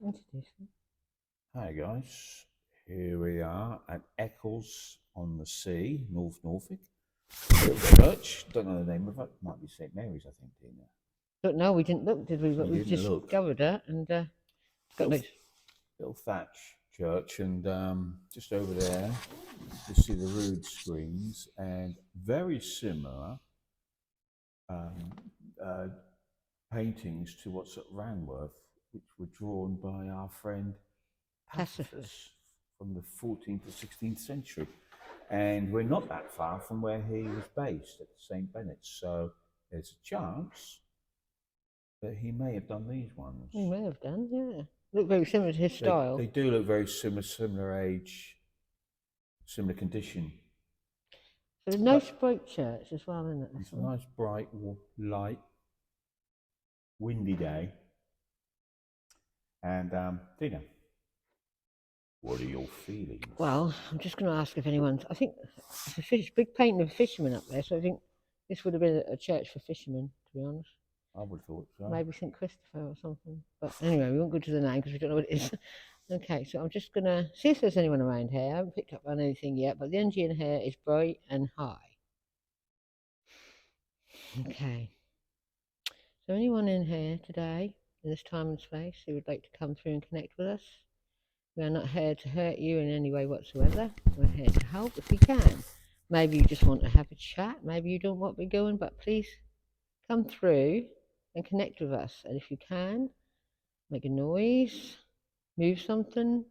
Introduce. Hi guys, here we are at Eccles-on-the-Sea, North Norfolk. Little church, don't know the name of it, might be St Mary's, I think, Tina. But no, we didn't look, did we? But You we've didn't look. discovered it, and it's got Little, nice. little thatch church, and just over there, you see the rood screens, and very similar um, uh, paintings to what's at Ranworth, which were drawn by our friend Pacificus from the 14th to 16th century. And we're not that far from where he was based at St. Benet's. So there's a chance that he may have done these ones. He may have done, yeah. Look very similar to his style. They do look very similar age, similar condition. So a nice bright church as well, isn't it? It's a nice, bright, light, windy day. And Tina, what are your feelings? Well, I'm just going to ask if anyone's. I think it's a big painting of a fisherman up there, so I think this would have been a church for fishermen, to be honest. I would have thought so. Maybe St. Christopher or something. But anyway, we won't go to the name because we don't know what it is. Okay, so I'm just going to see if there's anyone around here. I haven't picked up on anything yet, but the energy in here is bright and high. Okay. So anyone in here today, in this time and space, who would like to come through and connect with us? We are not here to hurt you in any way whatsoever. We're here to help if we can. Maybe you just want to have a chat. Maybe you don't want to be going, but please come through and connect with us. And if you can, make a noise, move something,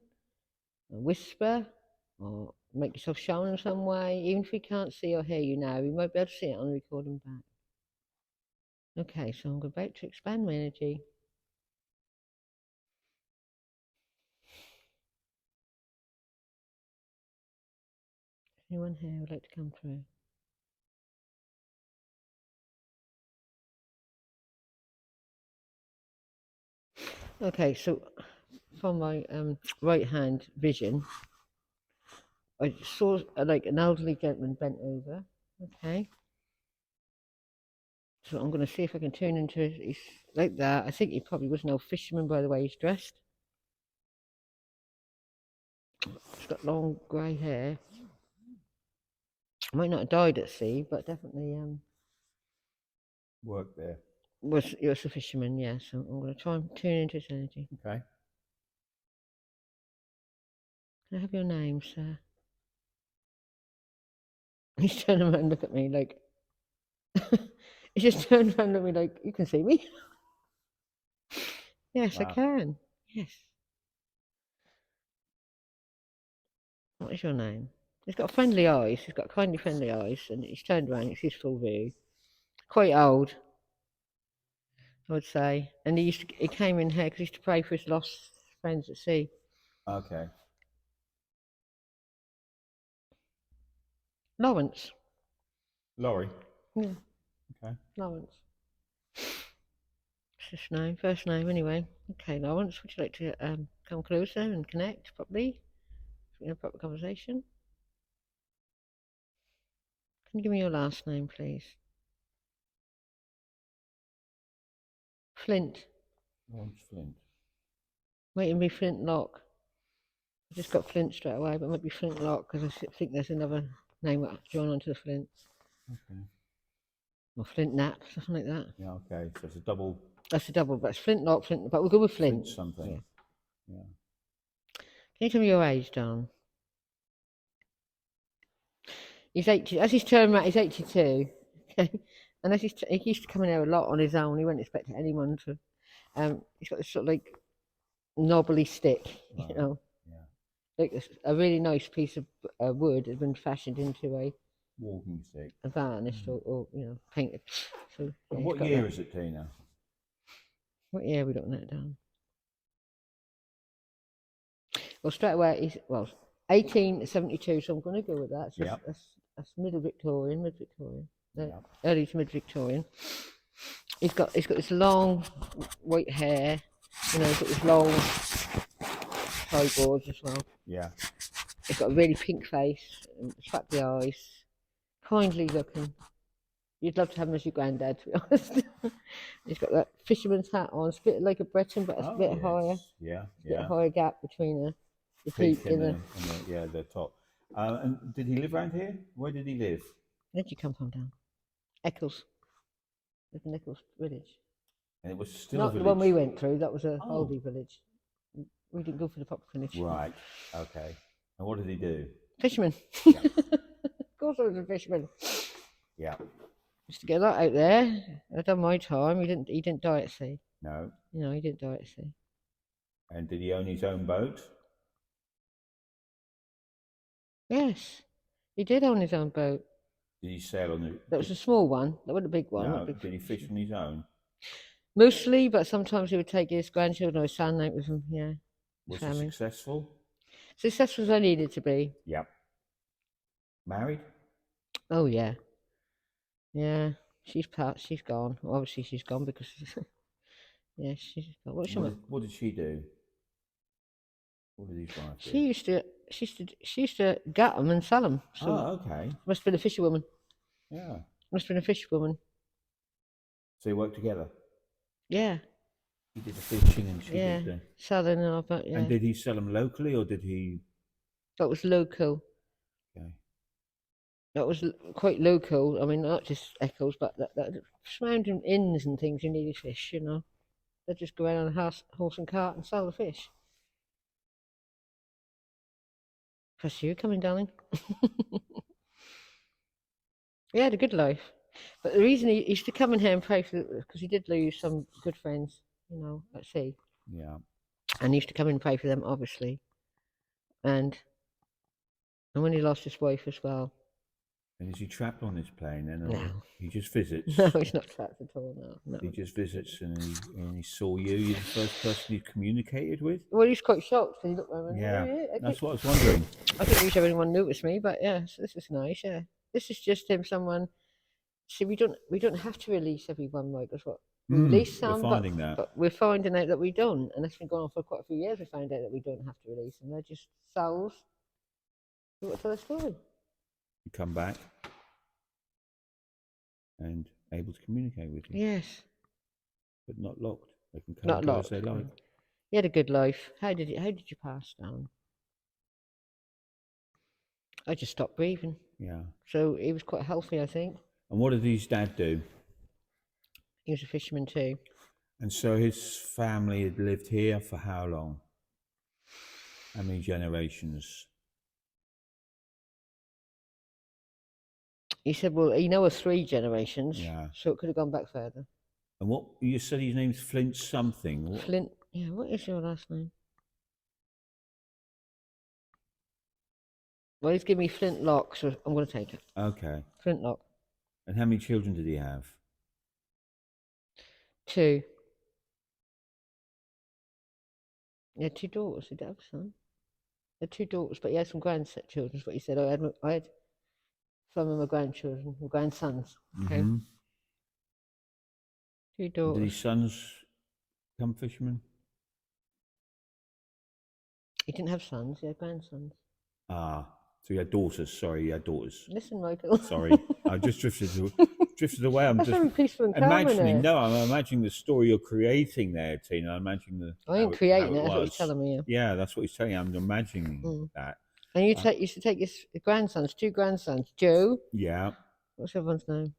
whisper, or make yourself shown in some way. Even if we can't see or hear you now, we might be able to see it on the recording back. Okay, so I'm about to expand my energy. Anyone here would like to come through? Okay, so from my right hand vision, I saw like an elderly gentleman bent over. Okay. So I'm going to see if I can turn into he's like that. I think he probably was no fisherman by the way he's dressed. He's got long grey hair. Might not have died at sea, but definitely Work there. was a fisherman, yeah. So I'm going to try and tune into his energy. Okay. Can I have your name, sir? He's turning around and look at me like he just turned around at me like, you can see me? Yes, wow. I can. Yes. What is your name? He's got friendly eyes. He's got kindly friendly eyes, and he's turned around. It's his full view. Quite old, I would say. And he came in here because he used to pray for his lost friends at sea. Okay. Lawrence. Laurie. Yeah. Okay. Lawrence. What's his name? First name, anyway. Okay, Lawrence. Would you like to come closer and connect properly in a proper conversation? Can you give me your last name, please? Flint. Lawrence Flint. Might be Flintlock. I just got Flint straight away, but it might be Flintlock because I think there's another name joined onto the Flints. Okay. Or Flint Nap, something like that. Yeah, okay. So it's a double. That's a double, but it's Flintlock, Flint, but we'll go with Flint. Flint something. Yeah. Can you tell me your age, Don? He's 80. As he's turned around, he's 82. Okay. And as he used to come in there a lot on his own. He wouldn't expect anyone to. He's got this sort of like knobbly stick, right. You know. Yeah. Like a really nice piece of wood had been fashioned into a walking stick, a varnished or you know painted. So yeah, what year is it, Tina? What year are we looking at, Dan? Well, straight away he's 1872. So I'm going to go with that. So yep. That's middle Victorian, early to mid Victorian. He's got this long white hair. You know, he's got this long sideboards as well. Yeah. He's got a really pink face and sparkly eyes. Kindly looking. You'd love to have him as your granddad, to be honest. He's got that fisherman's hat on. It's a bit like a Breton, but it's a Oh bit higher. yes, yeah, It's a bit yeah. higher gap between the Peak peak and and the. the top. And did he live around here? Where did he live? Where'd you come from, down? Eccles. Lived in Eccles village. And it was still a Not the one we village. went through. That was a Oh, Aldi village. We didn't go for the proper village. right. Okay. And what did he do? Fisherman. Yeah, Of course, I was a fisherman. yeah. Used to get that out there. I'd done my time. He didn't die at sea. No. You know, he didn't die at sea. And did he own his own boat? Yes, he did own his own boat. Did he sail on That was a small one. That wasn't a big one. No. Not a big Did he fish on his own? Mostly, but sometimes he would take his grandchildren or his son out with him. Yeah, his Was he family. successful? Successful as I needed to be. Yep. Married? Oh yeah, yeah. She's passed. She's gone. Well, obviously, she's gone because yeah, she's gone. What did she do? What did his wife do? She used to gut them and sell them. So Oh, okay. must have been a fisherwoman. Yeah. Must have been a fisherwoman. So they worked together. Yeah, He did the fishing and she yeah. did the. Selling and all that. Yeah, And did he sell them locally or did he? that was local. Okay. That was quite local. I mean, not just Eccles, but that surrounding inns and things. You needed fish, you know. They'd just go around on a horse and cart and sell the fish. Plus you coming, darling. He had a good life. But the reason he used to come in here and pray for, because he did lose some good friends, you know, at sea. Yeah. And he used to come in and pray for them, obviously. And when he lost his wife as well. And is he trapped on this plane then? Or No. he just visits? No, he's not trapped at all, no. He just visits and he saw you. You're the first person he communicated with? Well, he's quite shocked. He looked around. Yeah. That's what I was wondering. I don't usually have anyone notice me, but yeah, so this is nice. Yeah, this is just him. Someone. See, we don't have to release everyone, right? That's what we release some, we're finding but we're finding out that we don't, and that's been going on for quite a few years. We found out that we don't have to release them; they're just souls who want to tell a story. You come back and able to communicate with you. Yes, But not locked. They can come not and go locked. as they like. He had a good life. How did you pass down? I just stopped breathing. Yeah. So he was quite healthy, I think. And what did his dad do? He was a fisherman too. And so his family had lived here for how long? How many generations? He said, well, he knows 3 generations, Yeah. so it could have gone back further. And what you said his name's Flint something. What? Flint, yeah, what is your last name? Well, he's given me Flintlock, so I'm going to take it. Okay. Flintlock. And how many children did he have? 2. He had 2 daughters. He didn't have a son. He had 2 daughters, but he had some grandchildren, is what he said. I had some of my grandchildren, my grandsons. Okay. Mm-hmm. 2 daughters. Did his sons become fishermen? He didn't have sons, he had grandsons. Ah, so you had daughters. Sorry, you had daughters. Listen, Michael. Sorry, I just drifted away. I'm That's just very peaceful and calm, imagining. innit? No, I'm imagining the story you're creating there, Tina. I'm imagining I ain't creating it, that's what he's telling me. Yeah, that's what he's telling you. I'm imagining that. And you used to take his grandsons, 2 grandsons, Joe. Yeah. What's everyone's name?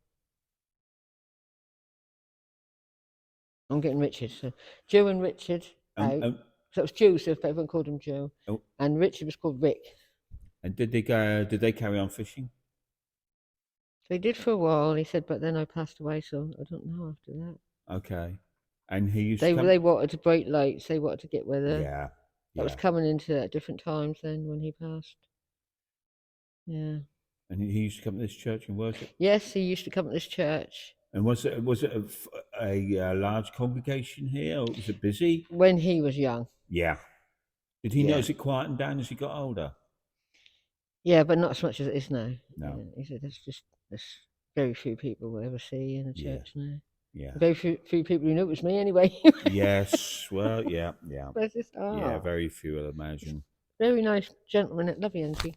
I'm getting Richard. So Joe and Richard out. So it was Joseph, but everyone called him Joe. Oh. And Richard was called Rick. And did they go? Did they carry on fishing? They did for a while, he said, but then I passed away, so I don't know after that. Okay. And he used They to come... they wanted to break lights, they wanted to get weather. Yeah. That was coming into at different times then when he passed. Yeah. And he used to come to this church and worship? Yes, he used to come to this church. And was it a large congregation here, or was it busy? When he was young. Yeah. Did he notice it quieting down as he got older? Yeah, but not as much as it is now. No. Yeah, he said there's very few people will ever see in a church now. Yeah. Very few people who notice me anyway. Yes. Well, yeah. But it's Yeah, very few, I'd imagine. Very nice gentleman, lovely auntie.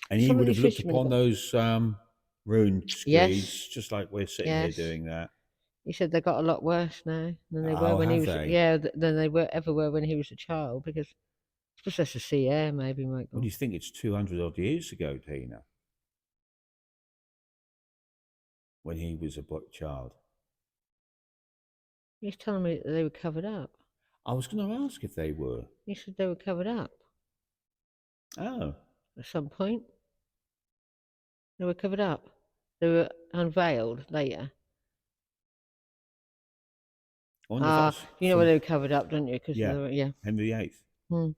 And he would have looked upon those ruined Yes, screeds, just like we're sitting here yes. doing that. He said they got a lot worse now than they were Oh, when he have was, they? yeah, than they were ever were when he was a child, because it's supposed to sea air, maybe, What do Michael. you think? It's 200 odd years ago, Tina, when he was a child. He's telling me that they were covered up. I was going to ask if they were. He said they were covered up Oh, at some point. They were covered up. They were unveiled later. I wonder if Ah, that's you know where from, they were covered up, don't you? Because yeah, they were, yeah. Henry VIII. Hmm.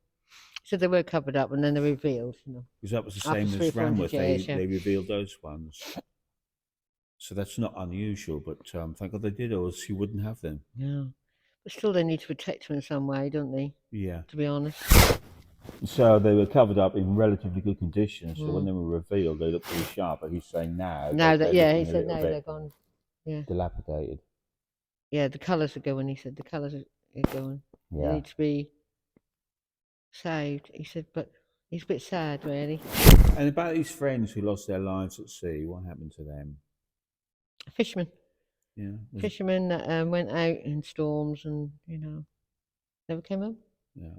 So they were covered up and then they were revealed, Because that was the after same three or as four hundred Ranworth. years, yeah. They revealed those ones. So that's not unusual, but thank God they did, or else you wouldn't have them. Yeah. But still, they need to protect them in some way, don't they? Yeah. To be honest. So they were covered up in relatively good condition. So when Mm. they were revealed, they looked pretty sharp. But he's saying now Now that, they're yeah, he looking a said little no, they're bit gone. Yeah. dilapidated. Yeah, the colours are going. He said the colours are going. They Yeah. need to be saved. He said, but he's a bit sad, really. And about these friends who lost their lives at sea, what happened to them? A fisherman. Yeah. Fishermen that went out in storms and, never came home. Yeah.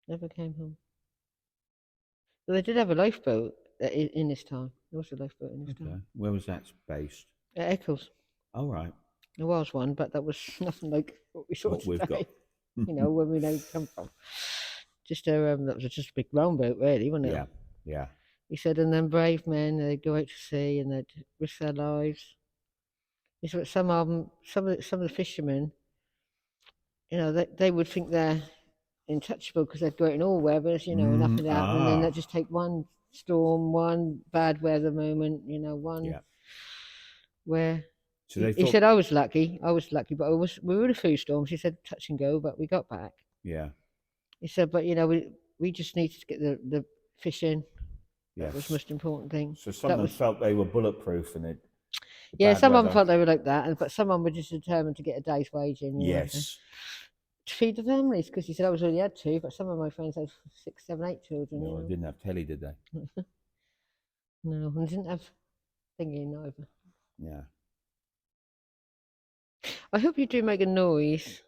Never came home. But they did have a lifeboat in this time. There was a lifeboat in this Okay. time. Where was that based? At Eccles. All right. There was one, but that was nothing like what we saw What we've got. today. Where we know come from. Just that was just a big round boat, really, wasn't it? Yeah. Yeah. He said, and then brave men, they'd go out to sea and they'd risk their lives. He said, some of them, some of the fishermen, they would think they're untouchable because they'd go out in all weathers, and nothing happened, and then they'd just take one storm, one bad weather moment, one Yeah. where So they he thought. said I was lucky, but we were in a few storms. He said touch and go, but we got back. Yeah. He said, but we just needed to get the fish in. That was the Yes. most important thing. So some That of them was felt they were bulletproof in it. The Yeah. bad Some of them weather. felt they were like that, but some of them were just determined to get a day's wage in. Yes. To feed the families, because he said I was only had two, but some of my friends had 6, 7, 8 children. No, they didn't have telly, did they? No, and they didn't have thingy either. Yeah. I hope you do make a noise.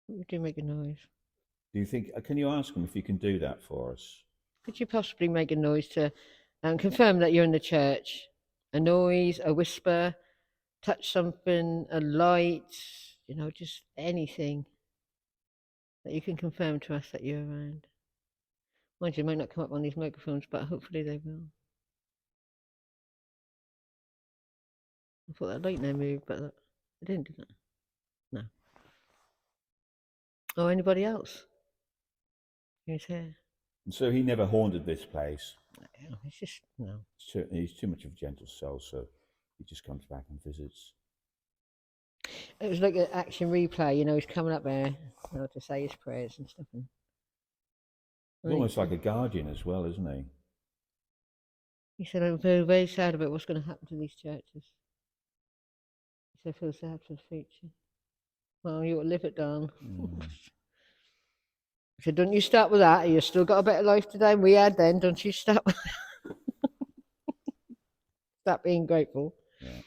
You do make a noise. Do you think? Can you ask them if you can do that for us? Could you possibly make a noise to confirm that you're in the church? A noise, a whisper, touch something, a light, just anything that you can confirm to us that you're around. Mind you, it might not come up on these microphones, but hopefully they will. I thought that light now moved, but it didn't, did it? No. Or anybody else who's here? And so he never haunted this place. It's just, no. He's too much of a gentle soul, so he just comes back and visits. It was like an action replay, he's coming up there, to say his prayers and stuff. He's almost like a guardian as well, isn't he? He said, I'm very, very sad about what's going to happen to these churches. He said, I feel sad for the future. Well, you ought to live it down. I said, don't you start with that. You've still got a better life today than we had then. Don't you start start being grateful. Yeah.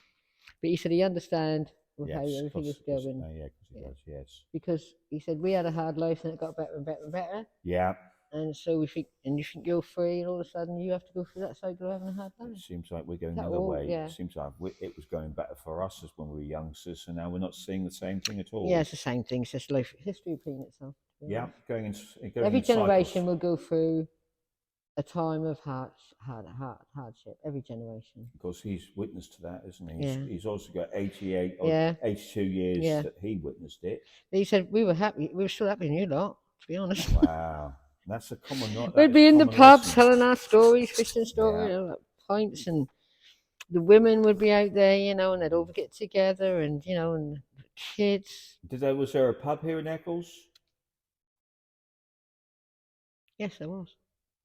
But he said he understand Yes, how everything is going. yeah, because he does, yes. Because he said we had a hard life and it got better and better and better. Yeah. And so you think you're free, and all of a sudden you have to go through that cycle of having a hard life. It seems like we're going the other way. Yeah. It seems like it was going better for us as when we were youngsters, and now we're not seeing the same thing at all. Yeah, it's the same thing. It's just life history repeating itself. Yeah, going Every in generation cycles. will go through a time of hardship. Every generation. Of course, he's witness to that, isn't he? Yeah. He's also got 88 or 82 years that he witnessed it. But he said we were happy. We were still happy than you lot, to be honest. Wow. That's a common. We'd be in the pubs telling our stories, fishing stories, like pints, and the women would be out there, and they'd all get together, and and the kids. Was there a pub here in Eccles? Yes, there was.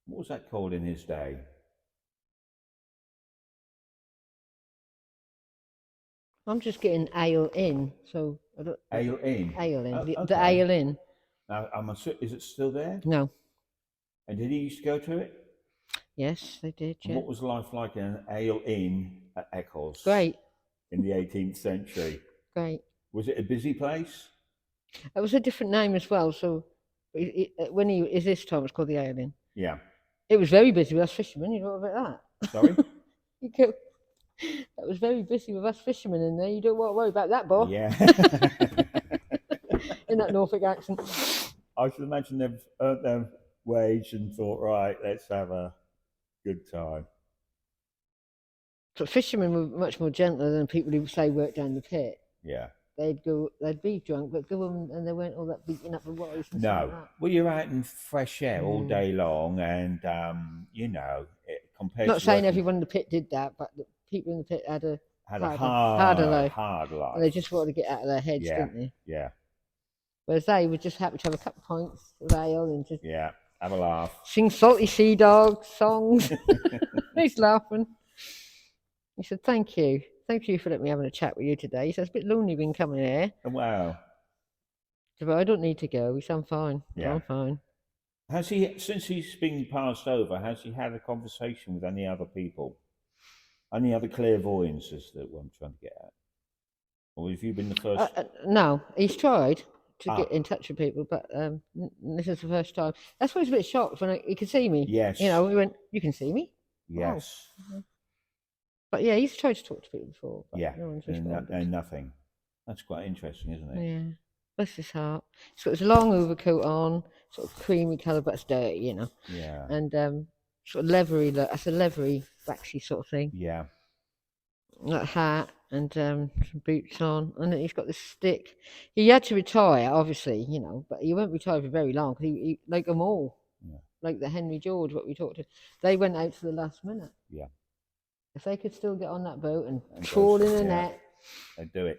What was that called in his day? I'm just getting Ale Inn, so I don't. Ale Inn. Ale Inn. Okay. The Ale Inn. Now, is it still there? No. And did he used to go to it? Yes, they did. And Yeah, what was life like in an ale inn at Eccles great, in the 18th century? great. Was it a busy place? It was a different name as well. So when he is this time, it's called the Alien. Yeah. It was very busy with us fishermen. You know about Sorry? that? You go, that was very busy with us fishermen in there. You don't want to worry about that, boy. Yeah. In that Norfolk accent. I should imagine they've earned their wage and thought, right, let's have a good time. But fishermen were much more gentler than people who say work down the pit. Yeah. They'd be drunk, but go and they weren't all that beating up the wives and stuff No. like that. Well, you're out in fresh air all day long, and, compared Not to saying working, everyone in the pit did that, but the people in the pit had a had a harder life. hard And they life. just wanted to get out of their heads, Yeah. didn't they? Yeah. Whereas they were just happy to have a couple of pints of ale and just Yeah. Have a laugh. sing salty sea dog songs. He's laughing. He said, "Thank you. Thank you for letting me having a chat with you today." He said, "It's a bit lonely being coming here. Wow. But I don't need to go." He said, "I'm fine. Yeah. I'm fine." Has he, since he's been passed over, has he had a conversation with any other people? Any other clairvoyants is that what I'm trying to get at? Or have you been the first? No, he's tried to get Ah. in touch with people, but this is the first time. That's why he's a bit shocked when he could see me. Yes. You know, he went, "You can see me?" Wow. Yes. But yeah, he's tried to talk to people before, but Yeah. no one's And, responded. and nothing. That's quite interesting, isn't it? Yeah. Bless his heart. He's got his long overcoat on, sort of creamy colour, but it's dirty, you know. Yeah. And sort of leathery look. That's a leathery, waxy sort of thing. Yeah. That hat and some boots on, and then he's got this stick. He had to retire, obviously, you know, but he won't retire for very long because he like them all, Yeah. like the Henry George, what we talked to. They went out to the last minute. Yeah. If they could still get on that boat and trawl in a net. They do it.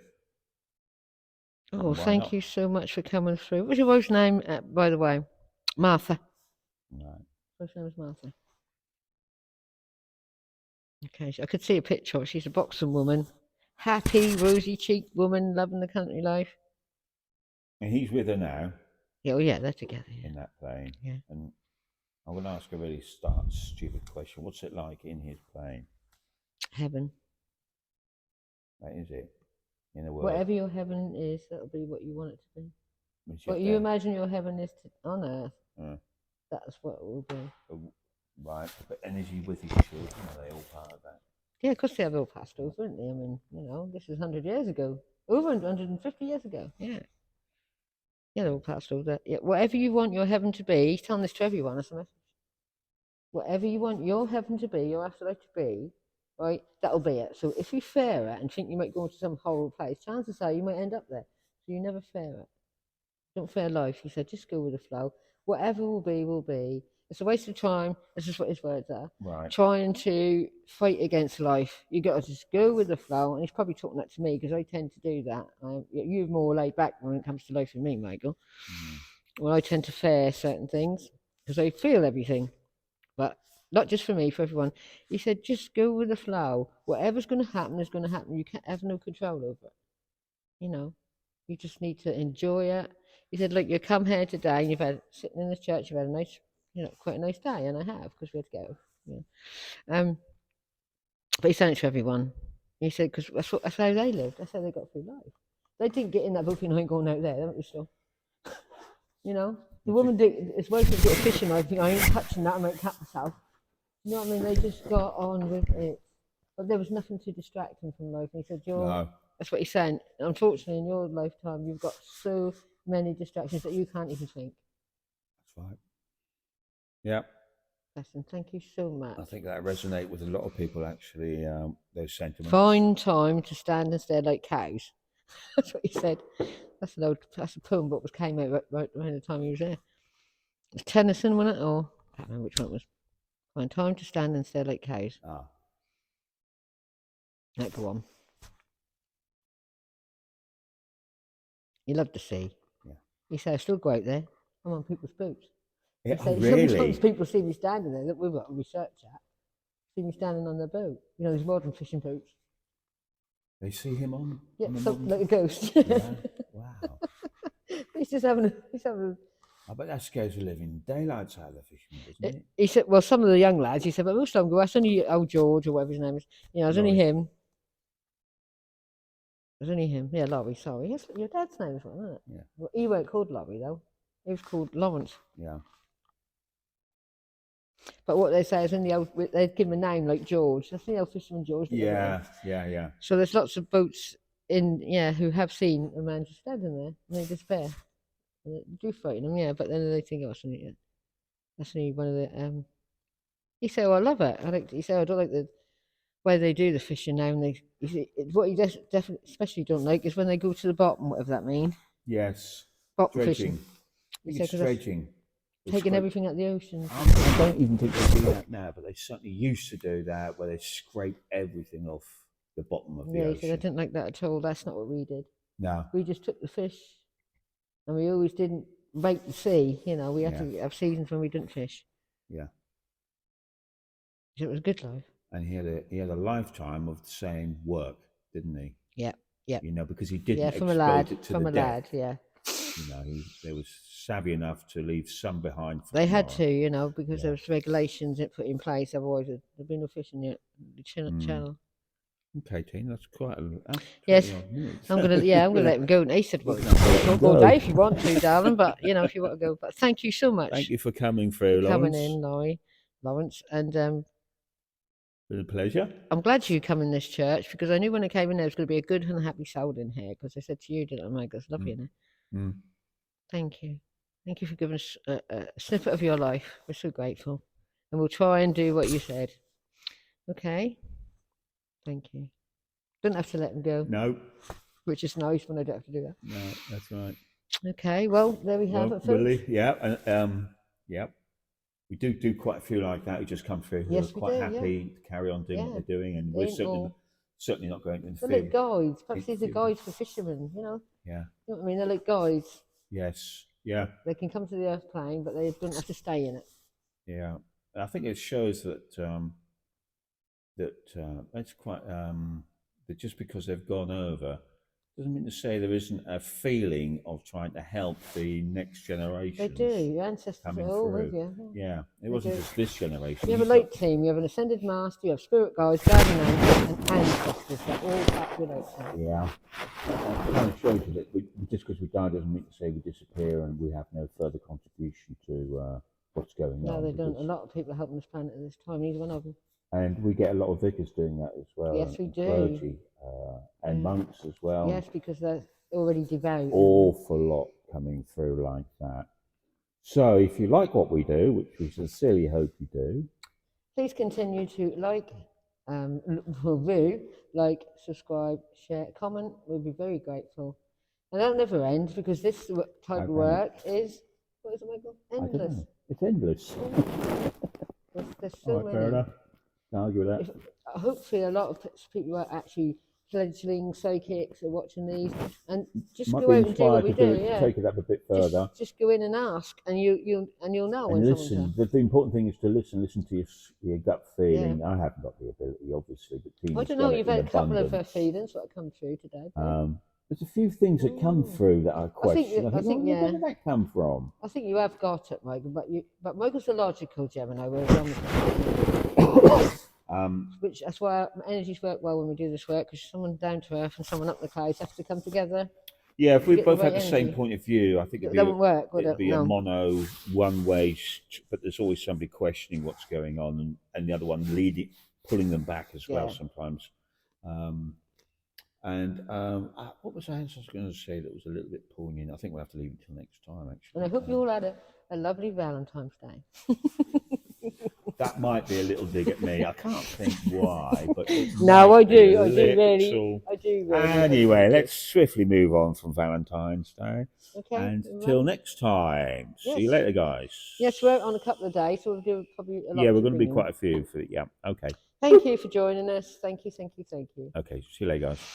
Oh, Why thank not? you so much for coming through. What's your wife's name, by the way? Martha. Right. First name is Martha. Okay, so I could see a picture of her. She's a boxing woman. Happy, rosy-cheeked woman, loving the country life. And he's with her now Yeah, oh yeah, they're together. Yeah. in that plane. Yeah. And I'm going to ask a really stupid question. What's it like in his plane? Heaven. That is it. In a word. Whatever your heaven is, that'll be what you want it to be. Which What you imagine your heaven is on earth, that's what it will be. Right. But energy with his children, are they all part of that? Yeah, because they have all passed over, haven't they? I mean, you know, this is 100 years ago. Over 150 years ago. Yeah. Yeah, they're all passed over. Yeah, whatever you want your heaven to be, he's telling this to everyone, that's a message. Whatever you want your heaven to be, your afterlife to be, right, that'll be it. So if you fear it and think you might go into some horrible place, chances are you might end up there. So you never fear it. Don't fear life. He said, just go with the flow. Whatever will be, will be. It's a waste of time. This is what his words are. Right. Trying to fight against life. You got to just go with the flow. And he's probably talking that to me because I tend to do that. You're more laid back when it comes to life than me, Michael. Well, I tend to fear certain things because I feel everything. But not just for me, for everyone. He said, just go with the flow. Whatever's going to happen is going to happen. You can't have no control over it. You know, you just need to enjoy it. He said, look, you come here today and you've had, sitting in this church, you've had a nice, you know, quite a nice day. And I have, because we had to go. Yeah. But he's saying it to everyone. He said, because that's how they lived. That's how they got through life. They didn't get in that book and I ain't going out there. They went still. You know, the woman did, his wife would get a fishing knife. I ain't touching that. I might cut myself. You know what I mean? They just got on with it. But there was nothing to distract him from life. And he said, that's what he's saying. Unfortunately, in your lifetime, you've got so many distractions that you can't even think. That's right. Yeah. Listen, thank you so much. I think that resonates with a lot of people, actually, those sentiments. Find time to stand and stare like cows. That's what he said. That's a poem, but came out right around the time he was there. It's Tennyson, wasn't it? Or I can't remember which one it was. Find time to stand and stare like cows. Right, go on. He loved the sea. Yeah. He said, I still go out there. I'm on people's boats. Yeah, he said, really? Sometimes people see me standing there, that we've got to research that. See me standing on their boat. You know, these modern fishing boats. They see him on? Yeah, on something like a ghost. Yeah. Wow. He's just having a I bet that scares the living daylights out of the fishermen, doesn't it? He said, well, some of the young lads, he said, but most of them go, that's only old George or whatever his name is. You know, it's only Laurie. him. It's only him. Yeah, Laurie, sorry. Yes, your dad's name is one, isn't it? Yeah. Well, he weren't called Laurie, though. He was called Lawrence. Yeah. But what they say is in the old, they'd give him a name like George. That's the old fisherman George. Yeah. Yeah. Yeah. So there's lots of boats in, yeah, who have seen a man just standing there and they despair. And they do frighten them, yeah, but then they think, oh, that's only one of the, he said, oh, I love it. He said, I don't like the way they do the fishing now. And what he definitely, especially don't like is when they go to the bottom, whatever that means. Yes. Bottom Dredging. fishing. I think it's dredging. Taking everything out of the ocean. I don't even think they do that now, but they certainly used to do that, where they scrape everything off the bottom of the Yeah, he ocean. said, I didn't like that at all. That's not what we did. No. We just took the fish and we always didn't bait the sea. You know, we had to have seasons when we didn't fish. Yeah. It was a good life. And he had a lifetime of the same work, didn't he? Yeah, yeah. You know, because he didn't from exploit it to from the a death. lad, yeah. You know, they was savvy enough to leave some behind for They had tomorrow. to, you know, because there was regulations that put in place. Otherwise, there'd be no fish in the channel. Okay, Tina, that's quite a yes. minutes. I'm gonna let him go. And he said, "Well, don't go day if you want to, darling, but you know, if you want to go." But thank you so much. Thank you for coming through, coming Lawrence. in, Lawrence, and been a pleasure. I'm glad you come in this church because I knew when I came in there was going to be a good and happy soul in here. Because I said to you, didn't I, Mike? It's lovely in here. Thank you. Thank you for giving us a snippet of your life. We're so grateful. And we'll try and do what you said. Okay? Thank you. Don't have to let him go. No. Which is nice when I don't have to do that. No, that's right. Okay, well, there we have it, folks. Willie, yeah. Yeah. We do quite a few like that who just come through who are quite happy to carry on doing what they're doing. And we're certainly not going to interfere. They're like guides. Perhaps these are guides for fishermen, you know? Yeah. You know what I mean? They're like guides. Yes. Yeah. They can come to the earth plane, but they don't have to stay in it. Yeah. I think it shows that that's quite that just because they've gone over doesn't mean to say there isn't a feeling of trying to help the next generation. They do. Your ancestors are all with you. Yeah. It wasn't just this generation. You have a light team, you have an ascended master, you have spirit guides, guardian angels, and ancestors that all back with us. Yeah. It kind of shows you that just because we die doesn't mean to say we disappear and we have no further contribution to what's going on. No, they don't. A lot of people are helping this planet at this time. He's one of them. And we get a lot of vicars doing that as well. Yes, we do. Clergy, and monks as well. Yes, because they're already devout. Awful lot coming through like that. So if you like what we do, which we sincerely hope you do, please continue to like, subscribe, share, comment. We'll be very grateful. And that'll never end because this type of work is, what is it, Michael? Endless. It's endless. There's so many. Fair enough. Can't argue with that. Hopefully a lot of people are actually fledgling psychics are watching these and just go out and do what we do. Yeah. Take it up a bit further. Just go in and ask, and you'll know. And listen. The important thing is to listen to your gut feeling. Yeah. I haven't got the ability, obviously, but Tina's I don't know. You've had a couple of feelings that have come through today. There's a few things that come through that I question. I think where did that come from? I think you have got it, Michael, but Michael's a logical Gemini, whereas I'm which that's why energies work well when we do this work, because someone down to earth and someone up the clouds have to come together. Yeah, if we both had the same point of view, I think it wouldn't work, would it? It'd be a mono, one way, but there's always somebody questioning what's going on, and the other one pulling them back as well sometimes. What was I going to say that was a little bit poignant? I think we'll have to leave it till next time, actually. And I hope you all had a lovely Valentine's Day. That might be a little dig at me. I can't think why, but no, I do really. Anyway, let's swiftly move on from Valentine's Day. Okay. And till next time. Yes. See you later, guys. Yes, we're on a couple of days, so we'll do probably a lot. Yeah, we're going to be quite a few for it. Yeah. Okay. Thank you for joining us. Thank you. Okay. See you later, guys.